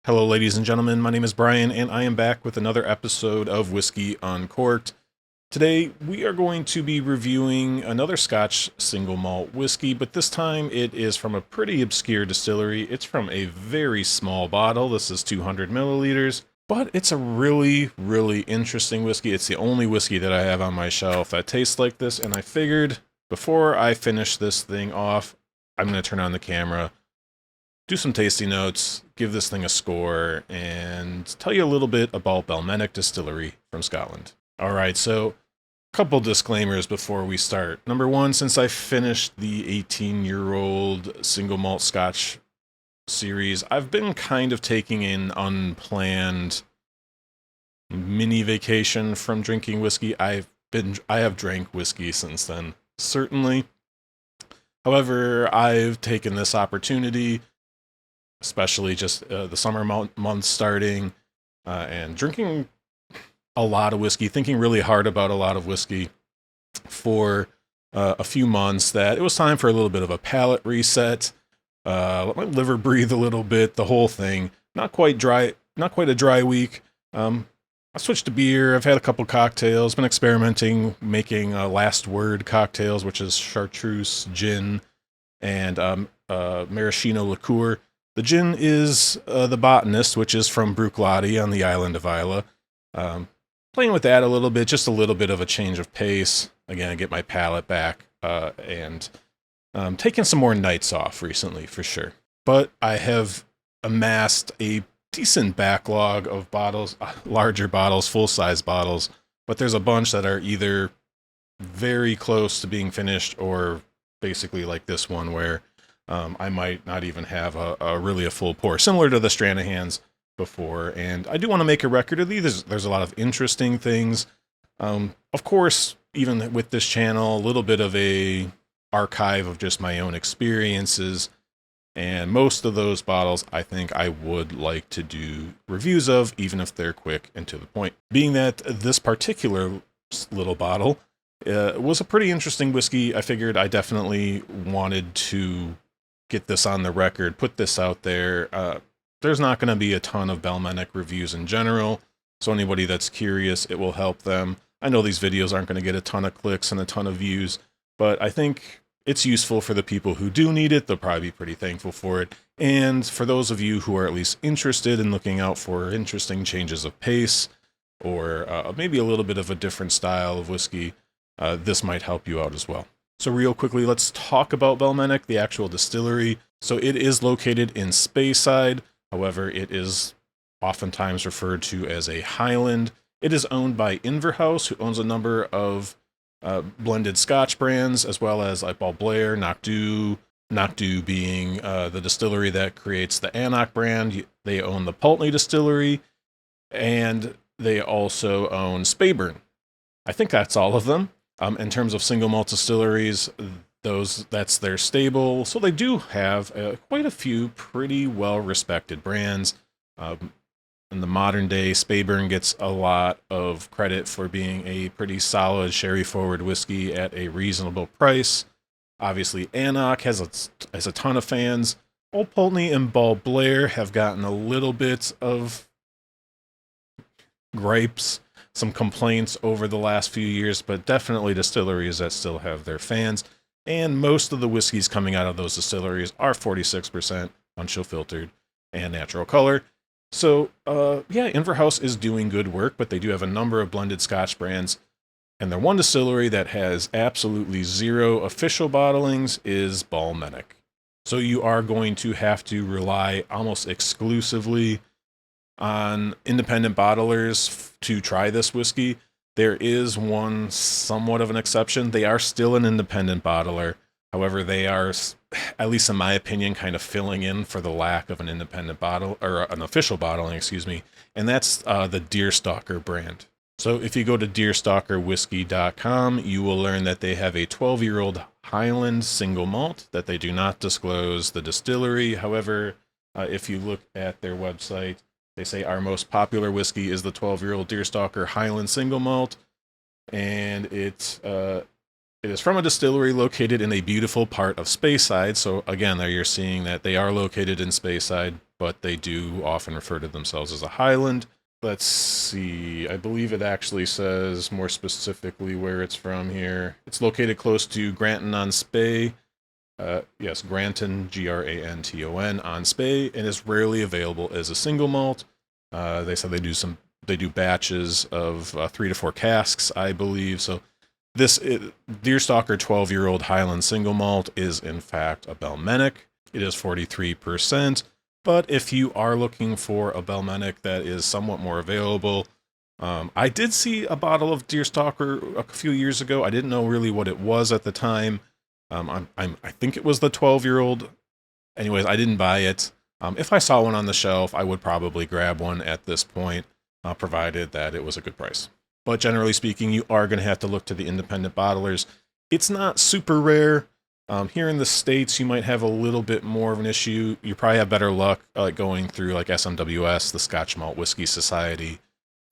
Hello, ladies and gentlemen. My name is Brian, and I am back with another episode of Whiskey Uncorked. Today, we are going to be reviewing another Scotch single malt whiskey, but this time it is from a pretty obscure distillery. It's from a very small bottle. This is 200 milliliters, but it's a really interesting whiskey. It's the only whiskey that I have on my shelf that tastes like this, and I figured before I finish this thing off, I'm going to turn on the camera, do some tasting notes, give this thing a score, and tell you a little bit about Balmenach Distillery from Scotland. Alright, so a couple disclaimers before we start. Number one, since I finished the 18-year-old single malt Scotch series, I've been kind of taking an unplanned mini vacation from drinking whiskey. I have drank whiskey since then, certainly. However, I've taken this opportunity, especially just the summer months starting, and drinking a lot of whiskey, thinking really hard about a lot of whiskey for a few months, that it was time for a little bit of a palate reset, let my liver breathe a little bit, the whole thing. Not quite a dry week. I switched to beer. I've had a couple cocktails, been experimenting, making last word cocktails, which is chartreuse, gin, and maraschino liqueur. The gin is the Botanist, which is from Bruichladdich on the island of Islay. Playing with that a little bit, just a little bit of a change of pace. Again, get my palate back, and taking some more nights off recently, for sure. But I have amassed a decent backlog of bottles, larger bottles, full-size bottles, but there's a bunch that are either very close to being finished or basically like this one where I might not even have a full pour, similar to the Stranahans before. And I do want to make a record of these. There's a lot of interesting things. Of course, even with this channel, a little bit of a archive of just my own experiences. And most of those bottles, I think I would like to do reviews of, even if they're quick and to the point. Being that this particular little bottle was a pretty interesting whiskey, I figured I definitely wanted to get this on the record, put this out there. There's not going to be a ton of Balmenach reviews in general, so anybody that's curious, it will help them. I know these videos aren't going to get a ton of clicks and a ton of views, but I think it's useful for the people who do need it. They'll probably be pretty thankful for it. And for those of you who are at least interested in looking out for interesting changes of pace, or maybe a little bit of a different style of whiskey, this might help you out as well. So real quickly, let's talk about Balmenach, the actual distillery. So it is located in Speyside. However, it is oftentimes referred to as a Highland. It is owned by Inverhouse, who owns a number of blended Scotch brands, as well as like Balblair, Knockdhu being the distillery that creates the Anach brand. They own the Pulteney distillery, and they also own Speyburn. I think that's all of them. In terms of single malt distilleries, that's their stable. So they do have quite a few pretty well-respected brands. In the modern day, Speyburn gets a lot of credit for being a pretty solid sherry-forward whiskey at a reasonable price. Obviously, Anach has a ton of fans. Old Pulteney and Balblair have gotten a little bit of gripes, some complaints over the last few years, but definitely distilleries that still have their fans. And most of the whiskeys coming out of those distilleries are 46% unchill filtered and natural color. So, yeah, Inverhouse is doing good work, but they do have a number of blended Scotch brands. And their one distillery that has absolutely zero official bottlings is Balmenach. So you are going to have to rely almost exclusively on independent bottlers to try this whiskey. There is one somewhat of an exception. They are still an independent bottler. However, they are, at least in my opinion, kind of filling in for the lack of an independent bottle, or an official bottling, excuse me. And that's the Deerstalker brand. So if you go to deerstalkerwhiskey.com, you will learn that they have a 12-year-old Highland single malt that they do not disclose the distillery. However, if you look at their website, they say our most popular whiskey is the 12-year-old Deerstalker Highland single malt, and it is from a distillery located in a beautiful part of Speyside. So again, there you're seeing that they are located in Speyside. but they do often refer to themselves as a Highland. Let's see, I believe it actually says more specifically where it's from here. It's located close to Granton-on-Spey. Yes, Granton, Granton on Spey, and is rarely available as a single malt. They said they do batches of 3 to 4 casks, I believe. So this Deerstalker 12-year-old Highland single malt is in fact a Balmenach. It is 43%. But if you are looking for a Balmenach that is somewhat more available, I did see a bottle of Deerstalker a few years ago. I didn't know really what it was at the time. I think it was the 12-year-old. Anyways, I didn't buy it. If I saw one on the shelf, I would probably grab one at this point, provided that it was a good price. But generally speaking, you are going to have to look to the independent bottlers. It's not super rare. Here in the States, you might have a little bit more of an issue. You probably have better luck going through like SMWS, the Scotch Malt Whisky Society,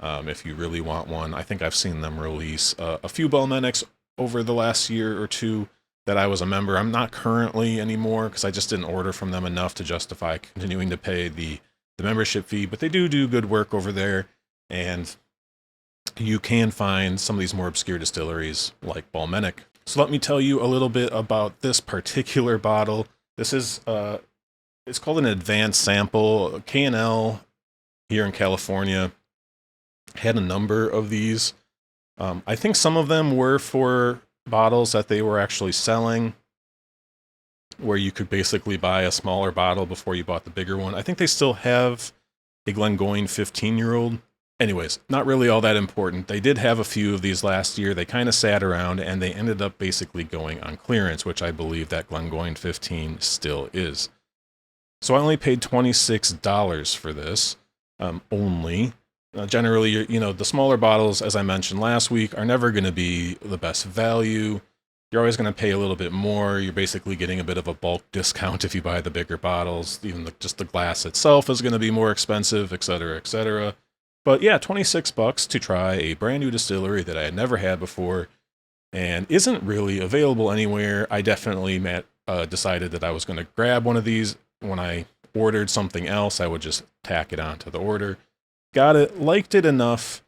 if you really want one. I think I've seen them release a few Balmenachs over the last year or two that I was a member. I'm not currently anymore because I just didn't order from them enough to justify continuing to pay the membership fee, but they do good work over there, and you can find some of these more obscure distilleries like Balmenach. So let me tell you a little bit about this particular bottle. This is it's called an advanced sample. K&L here in California had a number of these. I think some of them were for bottles that they were actually selling, where you could basically buy a smaller bottle before you bought the bigger one. I think they still have a Glengoyne 15-year-old. Anyways, not really all that important. They did have a few of these last year. They kind of sat around, and they ended up basically going on clearance, which I believe that Glengoyne 15 still is. So I only paid $26 for this, only. Generally, the smaller bottles, as I mentioned last week, are never going to be the best value. You're always going to pay a little bit more. You're basically getting a bit of a bulk discount if you buy the bigger bottles. Even just the glass itself is going to be more expensive, etc., etc. But yeah, $26 to try a brand new distillery that I had never had before and isn't really available anywhere. I definitely decided that I was going to grab one of these. When I ordered something else, I would just tack it onto the order. Got it, liked it enough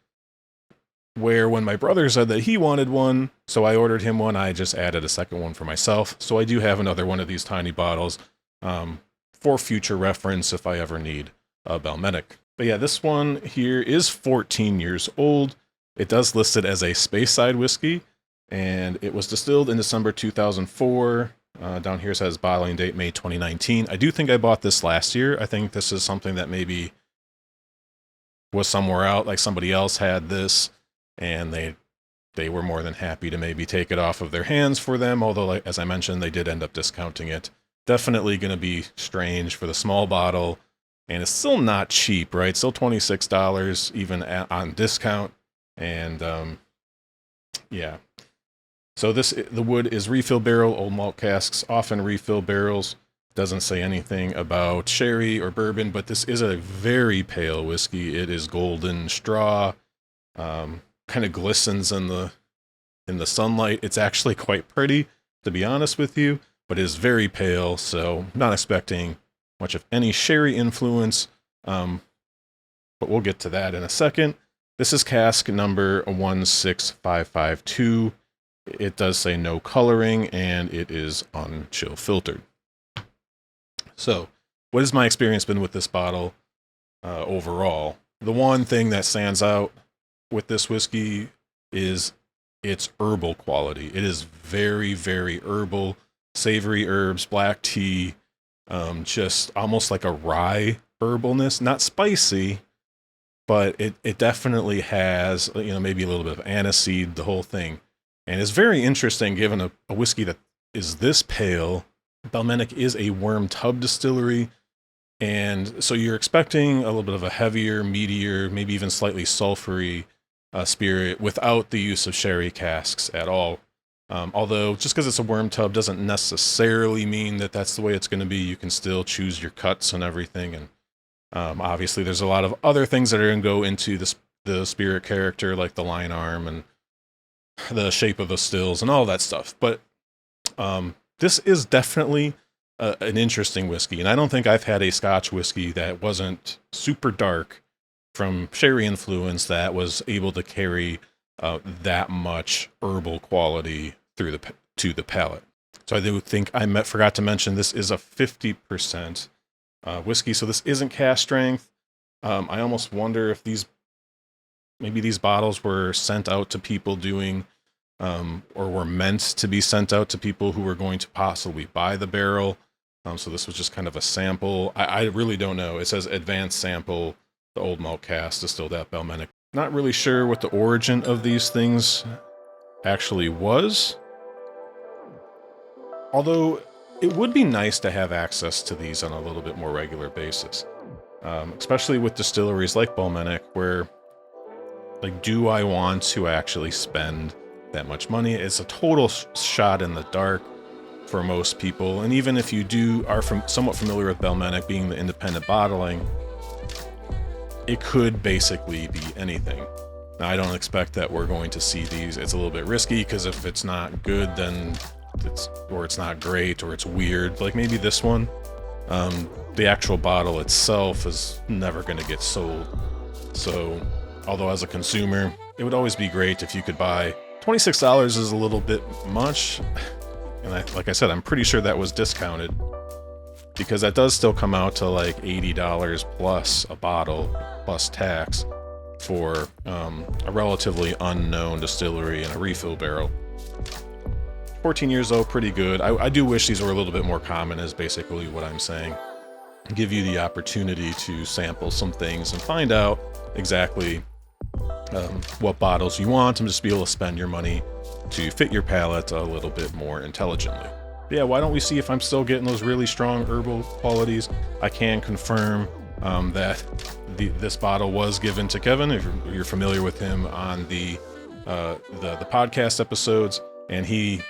where when my brother said that he wanted one, so I ordered him one, I just added a second one for myself. So I do have another one of these tiny bottles for future reference if I ever need a Balmenach. But yeah, this one here is 14 years old. It does list it as a Speyside whiskey, and it was distilled in December 2004. Down here it says bottling date May 2019. I do think I bought this last year. I think this is something that maybe was somewhere out, like somebody else had this, and they were more than happy to maybe take it off of their hands for them, although, like, as I mentioned, they did end up discounting it. Definitely going to be strange for the small bottle, and it's still not cheap, right? Still $26 even on discount, and yeah. So the wood is refill barrel. Old Malt Casks often refill barrels. Doesn't say anything about sherry or bourbon, but this is a very pale whiskey. It is golden straw, kind of glistens in the sunlight. It's actually quite pretty, to be honest with you, but it is very pale, so not expecting much of any sherry influence, but we'll get to that in a second. This is cask number 16552. It does say no coloring, and it is unchill filtered. So, what has my experience been with this bottle overall? The one thing that stands out with this whiskey is its herbal quality. It is very, very herbal, savory herbs, black tea, just almost like a rye herbalness. Not spicy, but it definitely has, maybe a little bit of aniseed, the whole thing. And it's very interesting given a whiskey that is this pale. Balmenach is a worm tub distillery, and so you're expecting a little bit of a heavier, meatier, maybe even slightly sulfury spirit without the use of sherry casks at all. Although, just because it's a worm tub doesn't necessarily mean that that's the way it's going to be. You can still choose your cuts and everything, and obviously there's a lot of other things that are going to go into the spirit character, like the line arm and the shape of the stills and all that stuff. But this is definitely an interesting whiskey. And I don't think I've had a Scotch whiskey that wasn't super dark from sherry influence that was able to carry that much herbal quality through to the palate. So I do think forgot to mention this is a 50% whiskey, so this isn't cask strength. I almost wonder if maybe these bottles were sent out to people doing, or were meant to be sent out to people who were going to possibly buy the barrel. So this was just kind of a sample. I really don't know. It says advanced sample, the Old Malt Cask distilled at Balmenach. Not really sure what the origin of these things actually was. Although it would be nice to have access to these on a little bit more regular basis. Especially with distilleries like Balmenach, where, like, do I want to actually spend that much money? It's a total shot in the dark for most people. And even if you are somewhat familiar with Balmenach being the independent bottling, it could basically be anything. Now, I don't expect that we're going to see these. It's a little bit risky, because if it's not good, then it's not great, or it's weird. Like maybe this one, the actual bottle itself is never going to get sold. So, although as a consumer, it would always be great if you could buy. $26 is a little bit much, and like I said, I'm pretty sure that was discounted, because that does still come out to like $80 plus a bottle, plus tax, for a relatively unknown distillery and a refill barrel. 14 years old, pretty good. I do wish these were a little bit more common, is basically what I'm saying. Give you the opportunity to sample some things and find out exactly what bottles you want, and just be able to spend your money to fit your palate a little bit more intelligently. But yeah, why don't we see if I'm still getting those really strong herbal qualities? I can confirm that this bottle was given to Kevin, if you're familiar with him on the podcast episodes, and he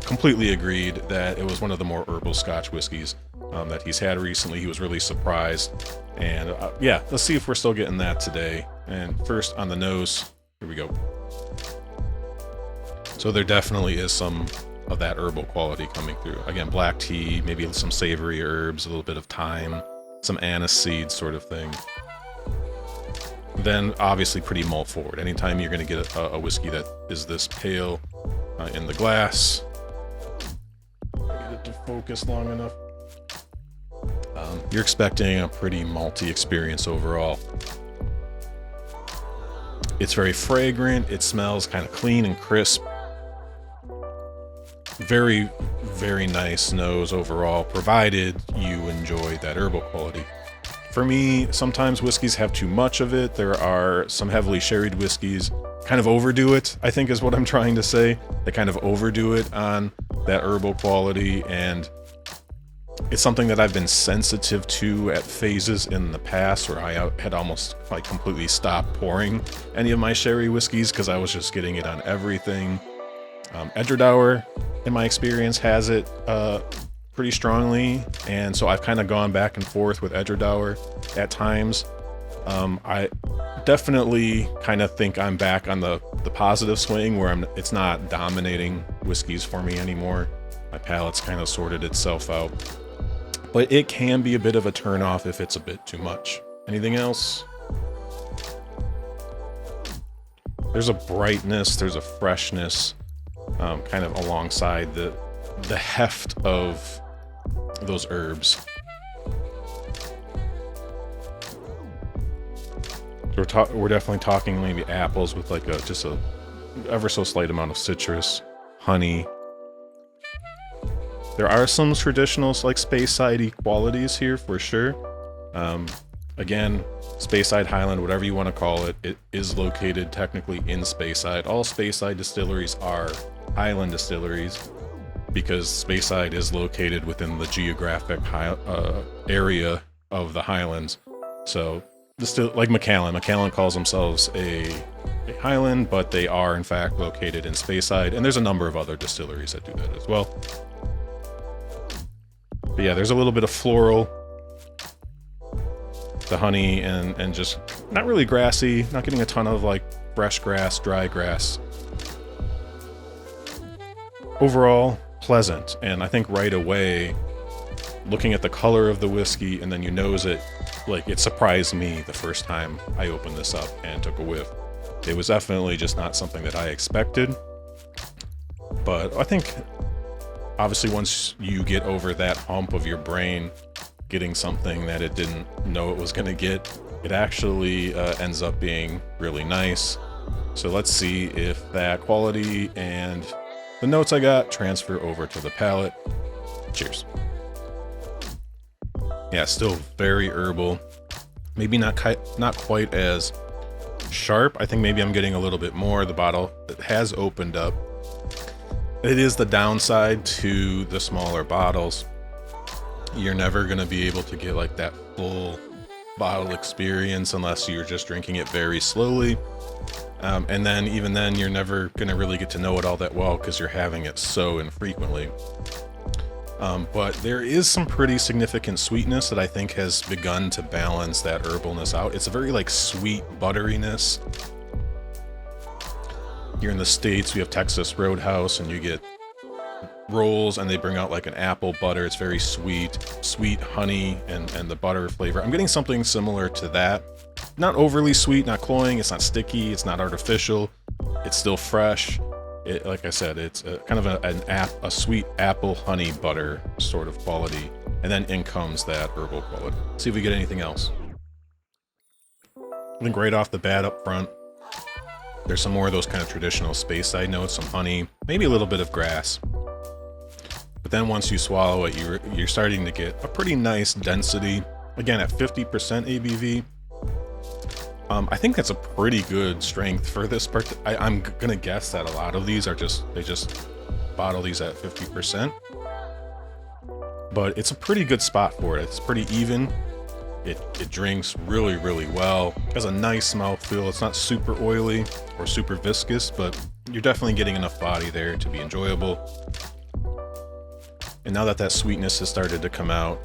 completely agreed that it was one of the more herbal Scotch whiskeys that he's had recently. He was really surprised. And yeah, let's see if we're still getting that today. And first on the nose, here we go. So there definitely is some of that herbal quality coming through. Again, black tea, maybe some savory herbs, a little bit of thyme, some anise seeds sort of thing. Then obviously pretty malt forward. Anytime you're going to get a whiskey that is this pale in the glass, get it to focus long enough, you're expecting a pretty malty experience overall. It's very fragrant. It smells kind of clean and crisp. Very, very nice nose overall, provided you enjoy that herbal quality. For me, sometimes whiskeys have too much of it. There are some heavily sherried whiskeys kind of overdo it, I think is what I'm trying to say. They kind of overdo it on that herbal quality, and it's something that I've been sensitive to at phases in the past, where I had almost like completely stopped pouring any of my sherry whiskeys because I was just getting it on everything. Edredauer, in my experience, has it pretty strongly, and so I've kind of gone back and forth with Edredauer at times. I definitely kind of think I'm back on the positive swing, where it's not dominating whiskeys for me anymore. My palate's kind of sorted itself out. But it can be a bit of a turnoff if it's a bit too much. Anything else? There's a brightness, there's a freshness, kind of alongside the heft of those herbs. So we're definitely talking maybe apples with like just a ever so slight amount of citrus, honey. There are some traditional like Speyside qualities here for sure. Again, Speyside Highland, whatever you want to call it, it is located technically in Speyside. All Speyside distilleries are Highland distilleries, because Speyside is located within the geographic area of the Highlands. So, like Macallan calls themselves a Highland, but they are in fact located in Speyside, and there's a number of other distilleries that do that as well. But yeah, there's a little bit of floral, the honey, and just not really grassy, not getting a ton of like fresh grass, dry grass. Overall, pleasant, and I think right away looking at the color of the whiskey, and then you nose it. Like, it surprised me the first time I opened this up and took a whiff. It was definitely just not something that I expected. But I think, obviously, once you get over that hump of your brain getting something that it didn't know it was going to get, it actually ends up being really nice. So let's see if that quality and the notes I got transfer over to the palate. Cheers. Yeah, still very herbal. Maybe not quite as sharp. I think maybe I'm getting a little bit more. The bottle has opened up. It is the downside to the smaller bottles. You're never going to be able to get like that full bottle experience unless you're just drinking it very slowly. And then even then, you're never going to really get to know it all that well because you're having it so infrequently. But there is some pretty significant sweetness that I think has begun to balance that herbalness out. It's a very like sweet butteriness. Here in the States, we have Texas Roadhouse, and you get rolls, and they bring out like an apple butter. It's very sweet honey and the butter flavor. I'm getting something similar to that. Not overly sweet, not cloying. It's not sticky. It's not artificial. It's still fresh. Like I said, it's kind of a sweet apple honey butter sort of quality, and then in comes that herbal quality. Let's see if we get anything else. I think right off the bat up front, there's some more of those kind of traditional Speyside notes, some honey, maybe a little bit of grass. But then once you swallow it, you're starting to get a pretty nice density. Again, at 50% ABV. I think that's a pretty good strength for this part. I'm gonna guess that a lot of these are they just bottle these at 50%. But it's a pretty good spot for it. It's pretty even. It drinks really, really well. It has a nice mouthfeel. It's not super oily or super viscous, but you're definitely getting enough body there to be enjoyable. And now that sweetness has started to come out,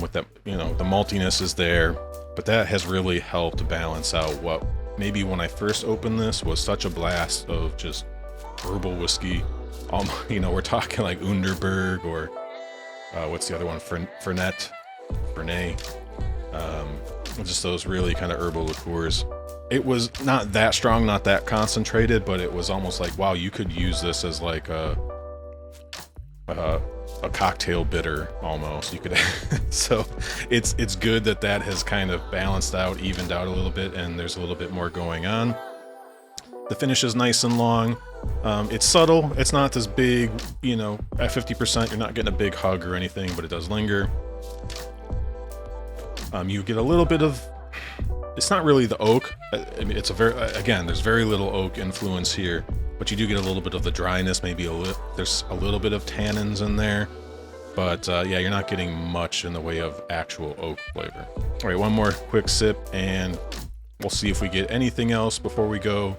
with that, the maltiness is there, but that has really helped balance out what maybe when I first opened this was such a blast of just herbal whiskey. We're talking like Underberg or what's the other one? Fernet. Just those really kind of herbal liqueurs. It was not that strong, not that concentrated, but it was almost like, wow, you could use this as like a cocktail bitter almost. You could so it's good that has kind of balanced out, evened out a little bit, and there's a little bit more going on. The finish is nice and long. It's subtle. It's not this big, at 50% you're not getting a big hug or anything, but it does linger. You get a little bit of, it's not really the oak. I mean, it's there's very little oak influence here, but you do get a little bit of the dryness, maybe there's a little bit of tannins in there, but yeah, you're not getting much in the way of actual oak flavor. All right, one more quick sip, and we'll see if we get anything else before we go.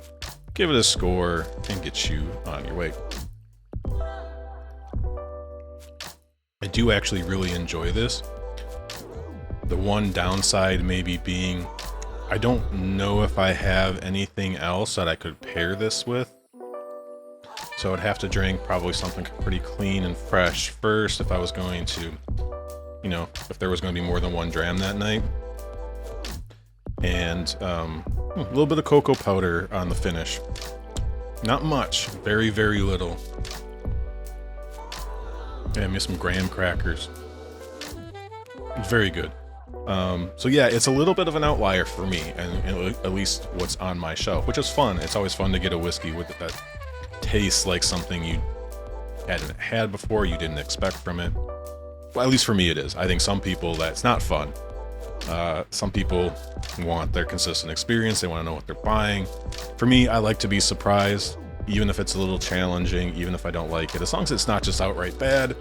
Give it a score and get you on your way. I do actually really enjoy this. The one downside maybe being, I don't know if I have anything else that I could pair this with. So I'd have to drink probably something pretty clean and fresh first if I was going to, if there was going to be more than 1 dram that night. And a little bit of cocoa powder on the finish. Not much, very, very little. And maybe some graham crackers. Very good. So yeah, it's a little bit of an outlier for me, and at least what's on my shelf, which is fun. It's always fun to get a whiskey with that tastes like something you hadn't had before, you didn't expect from it. Well, at least for me it is. I think some people that's not fun. Some people want their consistent experience. They want to know what they're buying. For me, I like to be surprised, even if it's a little challenging, even if I don't like it. As long as it's not just outright bad,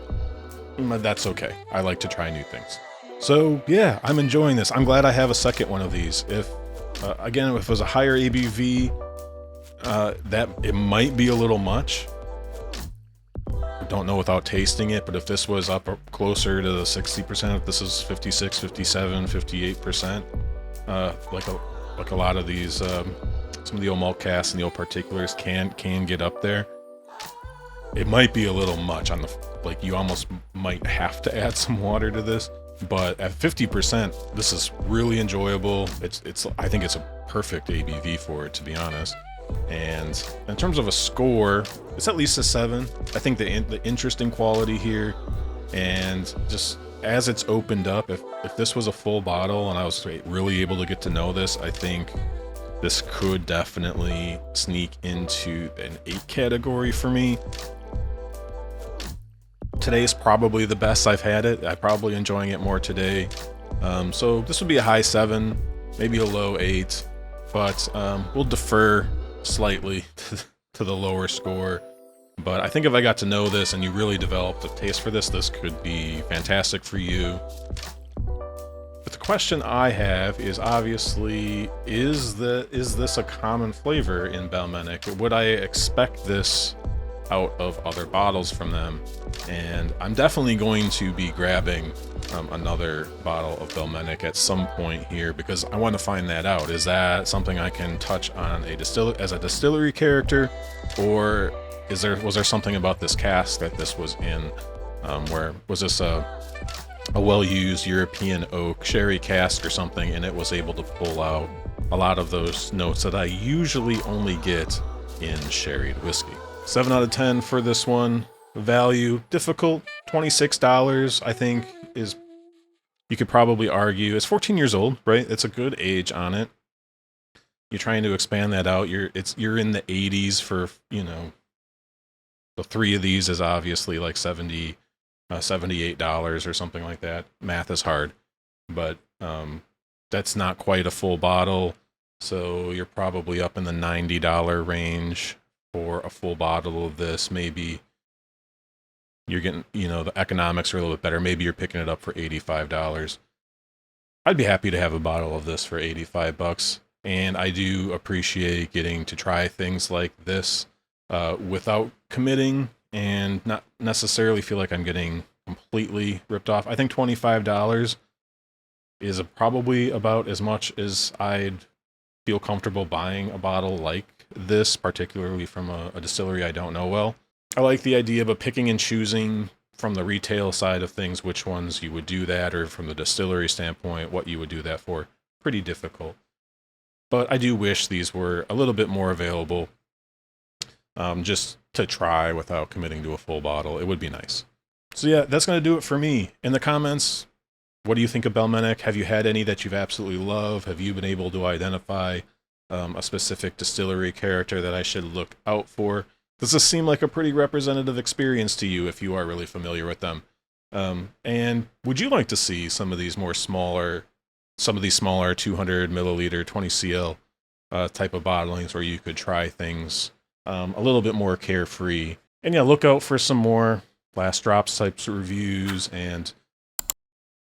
that's okay. I like to try new things. So yeah, I'm enjoying this. I'm glad I have a second one of these. If if it was a higher ABV, that it might be a little much. I don't know without tasting it, but if this was up closer to the 60%, if this is 56, 57, 58%, like a lot of these, some of the Old Malt Casks and the Old Particulars can get up there. It might be a little much on the like you almost might have to add some water to this. But at 50%, this is really enjoyable. I think it's a perfect ABV for it, to be honest. And in terms of a score, it's at least a 7. I think the interesting quality here, and just as it's opened up, if this was a full bottle and I was really able to get to know this, I think this could definitely sneak into an 8 category for me. Today is probably the best I've had it. I'm probably enjoying it more today. So this would be a high 7, maybe a low 8, but we'll defer slightly to the lower score. But I think if I got to know this and you really developed a taste for this, this could be fantastic for you. But the question I have is obviously, is this a common flavor in Balmenach? Would I expect this out of other bottles from them? And I'm definitely going to be grabbing another bottle of Balmenach at some point here, because I want to find that out. Is that something I can touch on as a distillery character, or was there something about this cask that this was in? Where was this a well-used European oak sherry cask or something, and it was able to pull out a lot of those notes that I usually only get in sherried whiskey? 7 out of 10 for this one. Value, difficult, $26, I think, is, you could probably argue, it's 14 years old, right? It's a good age on it. You're trying to expand that out. You're in the 80s for, you know, the 3 of these is obviously like $78 or something like that. Math is hard, but that's not quite a full bottle, so you're probably up in the $90 range for a full bottle of this. Maybe you're getting, you know, the economics are a little bit better. Maybe you're picking it up for $85. I'd be happy to have a bottle of this for $85, and I do appreciate getting to try things like this without committing and not necessarily feel like I'm getting completely ripped off. I think $25 is probably about as much as I'd feel comfortable buying a bottle like this, particularly from a distillery I don't know well. I like the idea of picking and choosing from the retail side of things which ones you would do that, or from the distillery standpoint what you would do that for. Pretty difficult. But I do wish these were a little bit more available, just to try without committing to a full bottle. It would be nice. So yeah, that's going to do it for me. In the comments, what do you think of Balmenach? Have you had any that you've absolutely loved? Have you been able to identify a specific distillery character that I should look out for? Does this seem like a pretty representative experience to you if you are really familiar with them? And would you like to see some of these smaller 200 milliliter, 20 cl type of bottlings where you could try things a little bit more carefree? And yeah, look out for some more Last Drops types of reviews, and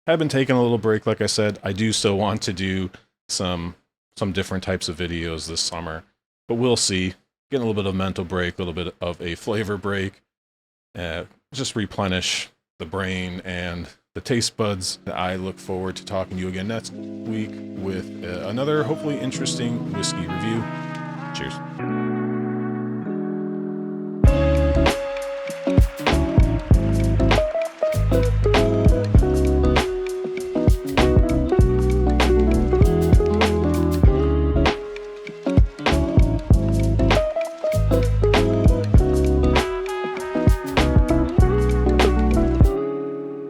have been taking a little break. Like I said, I do still want to do some different types of videos this summer, but we'll see. Getting a little bit of mental break, a little bit of a flavor break, just replenish the brain and the taste buds. I look forward to talking to you again next week with another hopefully interesting whiskey review. Cheers.